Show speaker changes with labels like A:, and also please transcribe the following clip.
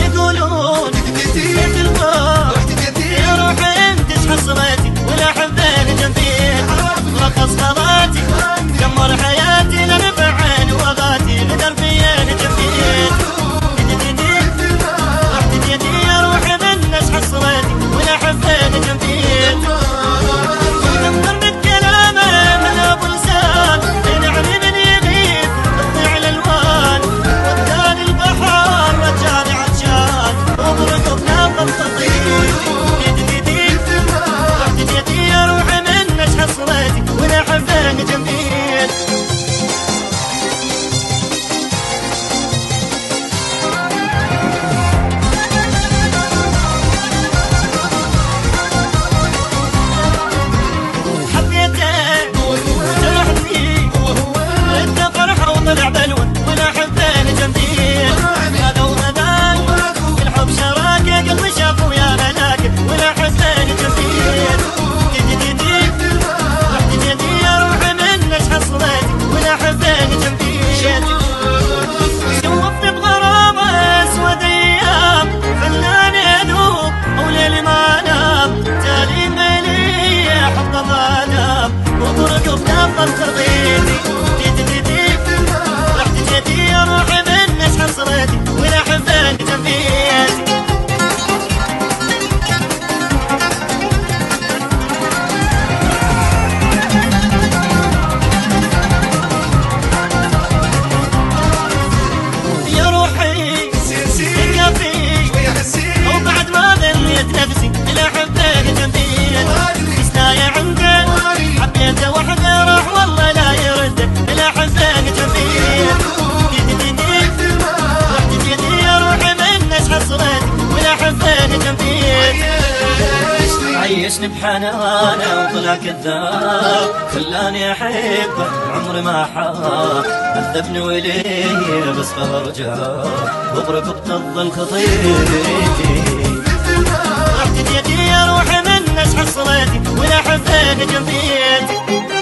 A: يقولون بيت الباب يا روحي انت حصرتي ولا حبين جنبيك رخص خضاتي دمر حياتي لنفعين وغاتي لدربين جنبيك رحت يدي يا روحي من ناس حصرتي ولا حبين جنبيك تنظر بالكلامه من ابو لسان ينعني من يغيب تطلع الالوان وداني البحر رجعني عطشان وبركض ناقض تطير رحت يدي يا روحي من ناس حصرتي ولا حبين جنبيك طلع بلوى ولا حبين جنبيك هذا وهذاك الحب شراك يا قلبي شاف ويا ملاك ولا حبين جنبيك رحت جدي يا روحي من ناس حصرتي ولا حبين جنبيك شوفت بغرامه اسود ايام خلاني اذوب وليلي ما انام تالي ميلي حب ما نام وبرقب نفض ترضيتي يا روحي من ناس حصرتي ولا حبين جنبيك يا روحي كفي وبعد ما ظليت نفسي ولا حبين جنبيك مستايا عنده حبيته وحده راح والله لا يرده ولا حبين جنبيك ولا حبين جنبيك عيشني بحنانه وطلع كذاب خلاني احبه عمري ما حاب عذبني وليه بس فرجع وبركض تظل خطيتي رحت يدي يا روحي من ناس حصرتي ولا حبين جنبيك